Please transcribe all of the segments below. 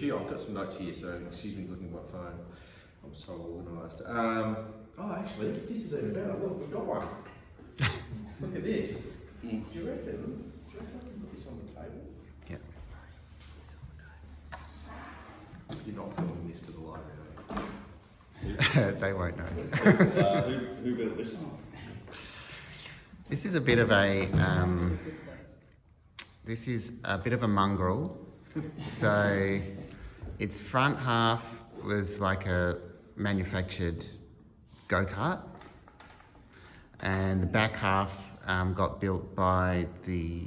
few, I've got some notes here, so excuse me looking at my phone. I'm so organised. Oh, actually, this is even better. Look, we've got one. Look at this. Do you reckon I can put this on the table? Yeah. You're not filming this for the library, They won't know. Who better listen? This is a bit of a mongrel. So its front half was like a manufactured go-kart, and the back half got built by the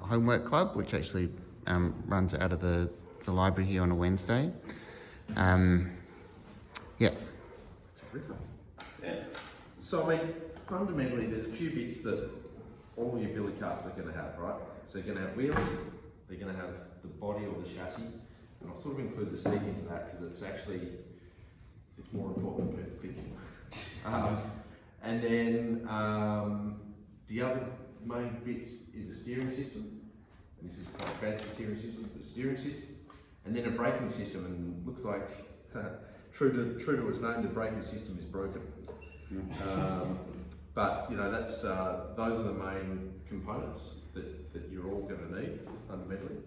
homework club, which actually runs out of the library here on a Wednesday. Yeah. It's a ripper. Yeah. So I mean, fundamentally, there's a few bits that all your billy carts are going to have, right? So they're going to have wheels, they're going to have the body or the chassis, and I'll sort of include the seat into that because it's more important than people think. And then the other main bits is the steering system, and this is quite a fancy steering system, and then a braking system, and looks like, true to its name, the braking system is broken. But you know, that's those are the main components that you're all going to need fundamentally.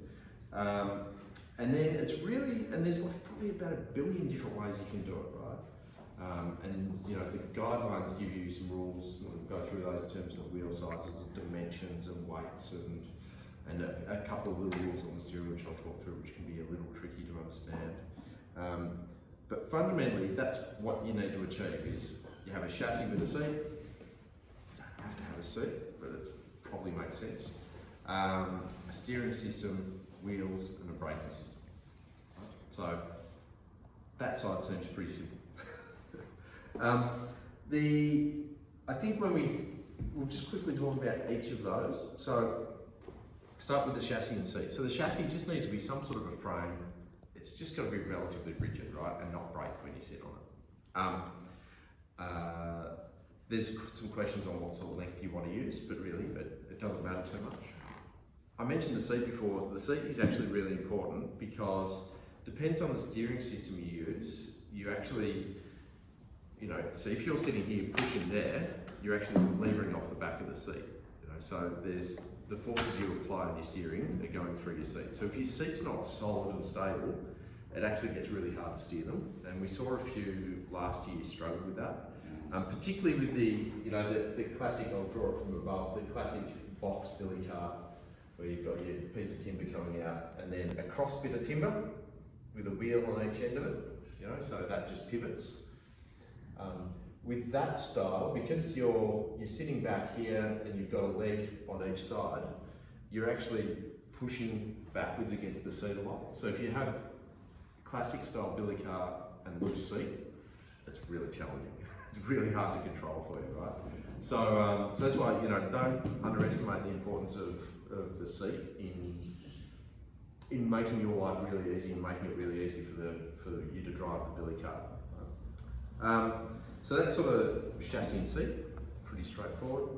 And then it's really, and there's like probably about 1 billion different ways you can do it, right? And you know, the guidelines give you some rules, and we'll go through those in terms of wheel sizes, dimensions and weights, and a couple of little rules on the steering which I'll talk through, which can be a little tricky to understand. But fundamentally, that's what you need to achieve, is you have a chassis with a seat. You don't have to have a seat, but it probably makes sense. A steering system, wheels, and a braking system. So that side seems pretty simple. I think we'll just quickly talk about each of those. So start with the chassis and seat. So the chassis just needs to be some sort of a frame. It's just got to be relatively rigid, right, and not break when you sit on it. There's some questions on what sort of length you want to use, but really it doesn't matter too much. I mentioned the seat before, so the seat is actually really important because it depends on the steering system you use. You actually, you know, so if you're sitting here pushing there, you're actually levering off the back of the seat. You know, so there's the forces you apply on your steering are going through your seat. So if your seat's not solid and stable, it actually gets really hard to steer them. And we saw a few last year struggle with that. Particularly with the classic, I'll draw it from above, the classic box billy cart, where you've got your piece of timber coming out and then a cross bit of timber with a wheel on each end of it, you know, so that just pivots. With that style, because you're sitting back here and you've got a leg on each side, you're actually pushing backwards against the seat a lot. So if you have classic style billy cart and loose seat, it's really challenging. It's really hard to control for you, right? So that's why, you know, don't underestimate the importance of the seat in making your life really easy and making it really easy for you to drive the billy cart. Right? So that's sort of chassis and seat, pretty straightforward.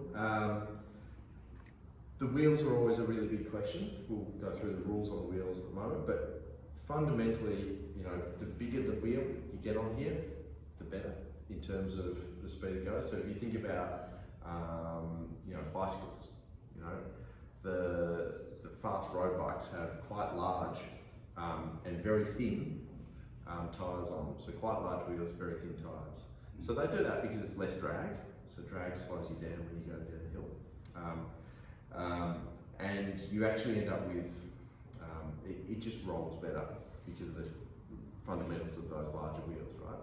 The wheels are always a really big question. We'll go through the rules on the wheels at the moment, but fundamentally, you know, the bigger the wheel you get on here, the better in terms of the speed it goes. So if you think about, you know, bicycles, you know, the fast road bikes have quite large and very thin tyres on them. So quite large wheels, very thin tyres. So they do that because it's less drag. So drag slows you down when you go down the hill. And you actually end up with, it just rolls better because of the fundamentals of those larger wheels, right?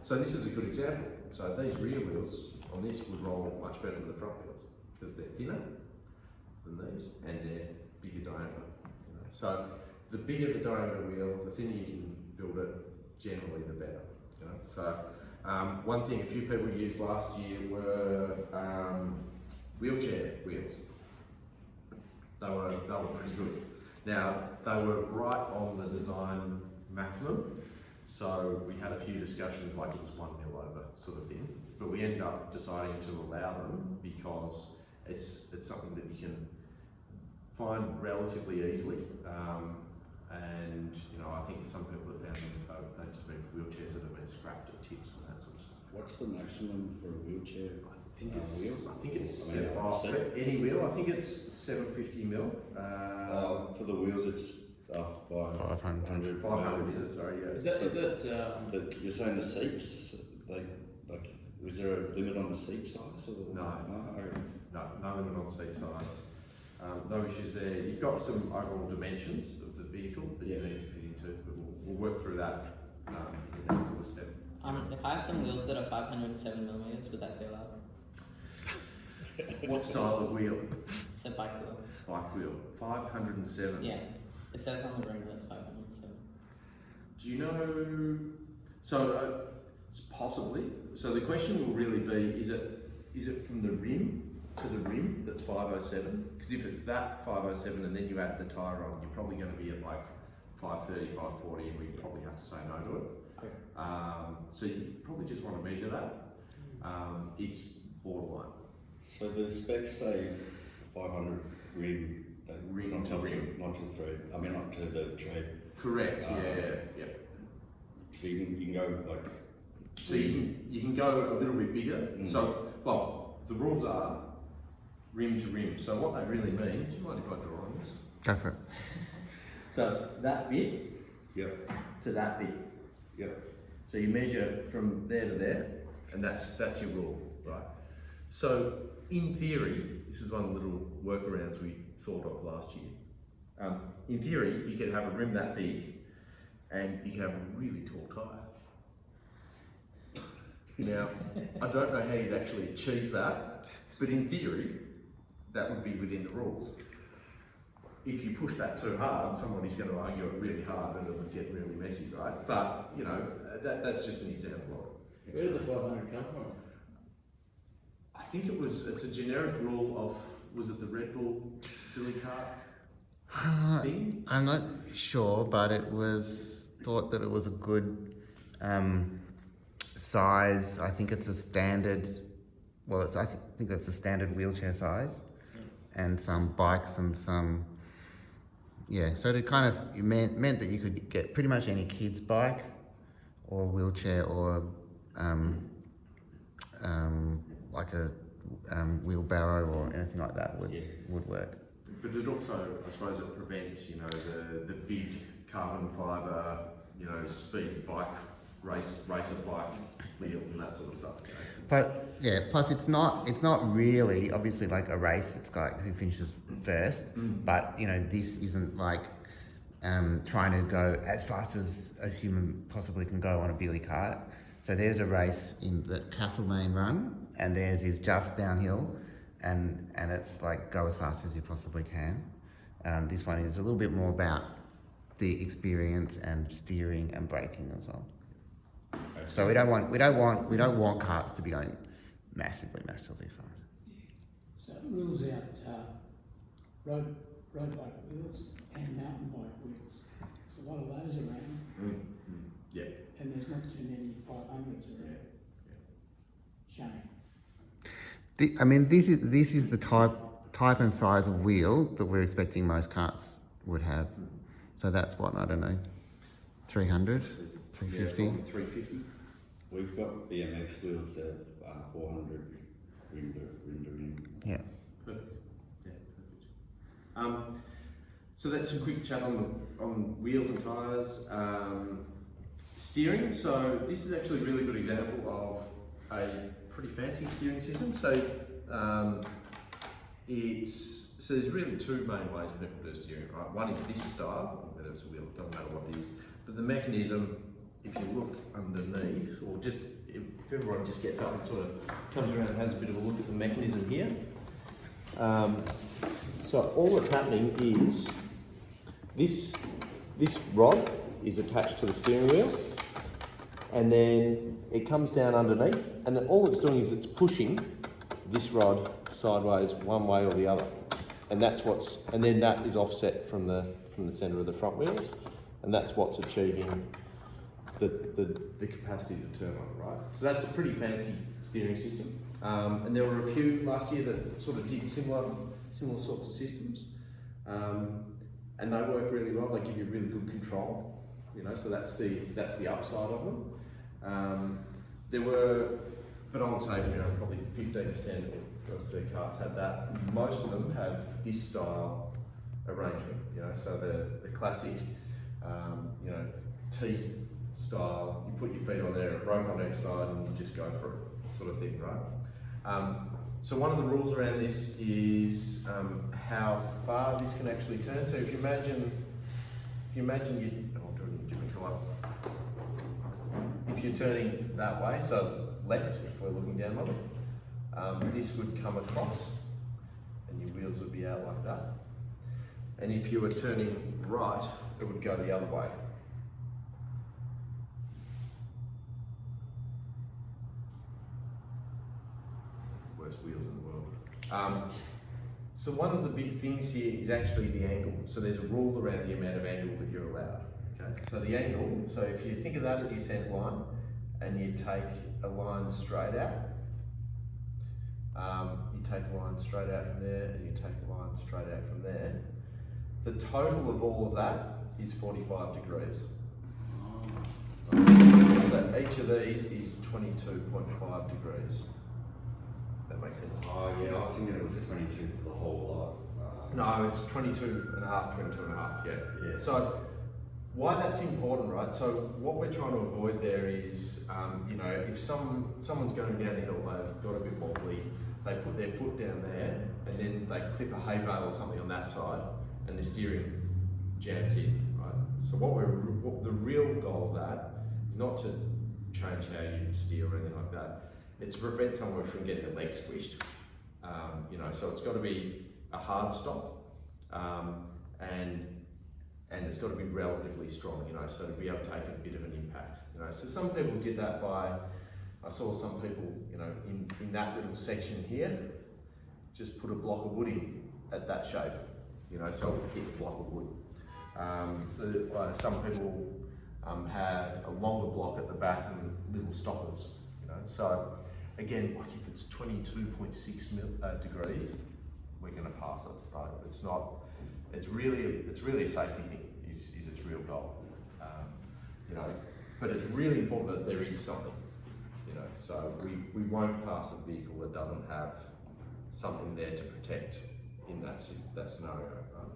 So this is a good example. So these rear wheels on this would roll much better than the front wheels because they're thinner than these and they're bigger diameter. You know? So the bigger the diameter wheel, the thinner you can build it, generally the better. You know? So one thing a few people used last year were wheelchair wheels. They were pretty good. Now they were right on the design maximum. So we had a few discussions like it was 1 mil over sort of thing, but we ended up deciding to allow them because it's something that you can find relatively easily, And I think some people have found they've just been for wheelchairs that have been scrapped at tips and that sort of stuff. What's the maximum for a wheelchair? I think it's wheel? for any wheel. I think it's 750 mil. For the wheels, it's 500. 500 is it? Sorry, yeah. Is that You're saying the seats? Is there a limit on the seat size? Or? No. Okay. No limit on seat size. No issues there. You've got some overall dimensions of the vehicle that you need to fit into, but we'll work through that in the next little step. If I had some wheels that are 507 millimeters, would that be allowed? What style of wheel? It's a bike wheel. Bike wheel. 507. Yeah, it says on the ring that it's 507. Do you know? So possibly. So the question will really be: is it from the rim to the rim that's 507? Because if it's that 507 and then you add the tyre on, you're probably going to be at like 530, 540, and we probably have to say no to it. Okay. So you probably just want to measure that. It's borderline. So the specs say 500 rim. Rim to rim. Not to thread. I mean, not to the tread. Correct. Yeah. So you can go like. So you can go a little bit bigger. So the rules are rim to rim. So what they really mean. Do you mind if I draw on this? Go for it. So that bit. Yep. To that bit. Yep. So you measure from there to there, and that's your rule, right? So in theory, this is one of the little workarounds we thought of last year. In theory, you could have a rim that big, and you could have a really tall tyre. Now, I don't know how you'd actually achieve that, but in theory, that would be within the rules. If you push that too hard, somebody's going to argue it really hard and it would get really messy, right? But, that's just an example of it. Where did the 500 come from? I think it's a generic rule of, was it the Red Bull billycart thing? I'm not sure, but it was thought that it was a good size. I think it's a standard. Well, I think that's a standard wheelchair size, and some bikes and some. Yeah, so it kind of meant that you could get pretty much any kid's bike, or wheelchair, or like a wheelbarrow or anything like that would work. But it also, I suppose, it prevents the big carbon fibre, speed bike racer bike wheels and that sort of stuff. But yeah, plus it's not really obviously like a race. It's like who finishes first. But this isn't like trying to go as fast as a human possibly can go on a billycart. So there's a race in the Castlemaine run, and theirs is just downhill, and it's like go as fast as you possibly can. This one is a little bit more about the experience and steering and braking as well. So we don't want carts to be going massively fast. So it rules out road bike wheels and mountain bike wheels. There's a lot of those around. Yeah. And there's not too many 500s around. Shame. This is the type and size of wheel that we're expecting most carts would have. So that's what, I don't know, 300, 350? Yeah, 350. We've got BMX wheels that are 400 rim to rim. Yeah. Perfect. Yeah, perfect. So that's a quick chat on wheels and tyres. Steering. So this is actually a really good example of a pretty fancy steering system. So there's really two main ways people do steering, right? One is this style, whether it's a wheel, it doesn't matter what it is. But the mechanism, if you look underneath, or just if everyone just gets up and sort of comes around and has a bit of a look at the mechanism here. So all that's happening is this rod is attached to the steering wheel, and then it comes down underneath, and then all it's doing is it's pushing this rod sideways one way or the other, and then that is offset from the centre of the front wheels, and that's what's achieving the capacity to turn on, right? So that's a pretty fancy steering system, and there were a few last year that sort of did similar sorts of systems, and they work really well. They give you really good control, you know. So that's the upside of them. There were, but I would say, you know, probably 15% of the carts had that. Most of them had this style arrangement, you know. So the classic, you know, T style. You put your feet on there, a rope on each side, and you just go for it, sort of thing, right? So one of the rules around this is how far this can actually turn. So if you imagine I'll do it in a different colour. If you're turning that way, so left, if we're looking down on it, this would come across, and your wheels would be out like that. And if you were turning right, it would go the other way. Worst wheels in the world. So one of the big things here is actually the angle. So there's a rule around the amount of angle that you're allowed. Okay. So the angle. So if you think of that as your centre line, and you take a line straight out, you take a line straight out from there, and you take a line straight out from there. The total of all of that is 45 degrees. So each of these is 22.5 degrees. That makes sense? Oh yeah, I was thinking it was 22 for the whole lot. No, it's 22 and a half, yeah. Yeah. So why that's important, right? So what we're trying to avoid there is, you know, if someone's going down the hill, they've got a bit wobbly, they put their foot down there, and then they clip a hay bale or something on that side, and the steering jams in, right? So what the real goal of that is not to change how you steer or anything like that. It's to prevent someone from getting their legs squished. You know, so it's got to be a hard stop, and it's got to be relatively strong, you know, so to be able to take a bit of an impact, you know. So some people did that by, I saw some people, you know, in that little section here, just put a block of wood in at that shape, you know, so it would hit the block of wood. Some people had a longer block at the back and little stoppers, you know. So again, like if it's 22.6 degrees, we're going to pass it, right? It's not. It's really a safety thing. Is its real goal, you know. But it's really important that there is something, you know. So we won't pass a vehicle that doesn't have something there to protect in that scenario, right?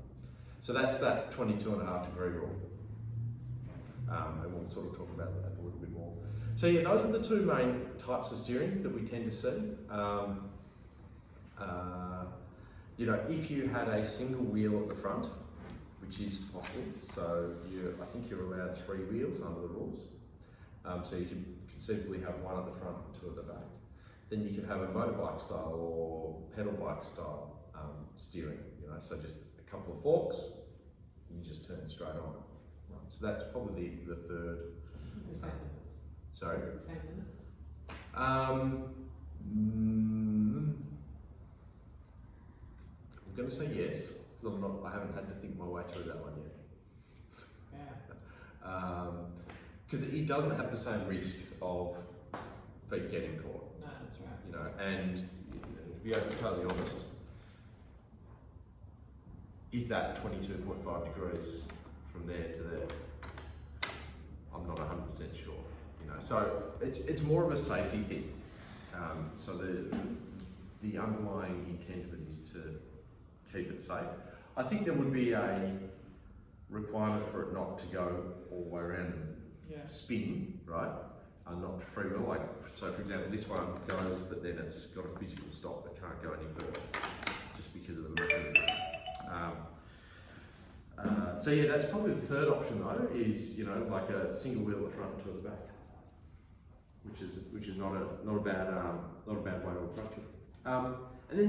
So that's that 22.5 degree rule, and we'll sort of talk about that a little bit more. So yeah, those are the two main types of steering that we tend to see. You know, if you had a single wheel at the front, which is possible, so I think you're allowed 3 wheels under the rules. So you could conceivably have one at the front and 2 at the back. Then you could have a motorbike style or pedal bike style steering, you know, so just a couple of forks, and you just turn straight on. Right. So that's probably the third. The same limits. Sorry? The same limits. I'm going to say yes, because I haven't had to think my way through that one yet. Yeah. Because it doesn't have the same risk of feet getting caught. No, that's right. You know, and to be totally honest, is that 22.5 degrees from there to there? I'm not 100% sure. You know, so it's more of a safety thing. So the underlying intent of it is to keep it safe. I think there would be a requirement for it not to go all the way around and spin, right? Not freewheel. Like, so for example, this one goes, but then it's got a physical stop that can't go any further, just because of the mechanism. So yeah, that's probably the third option though. Is, you know, like a single wheel at the front and 2 at the back, which is not a bad way to approach it.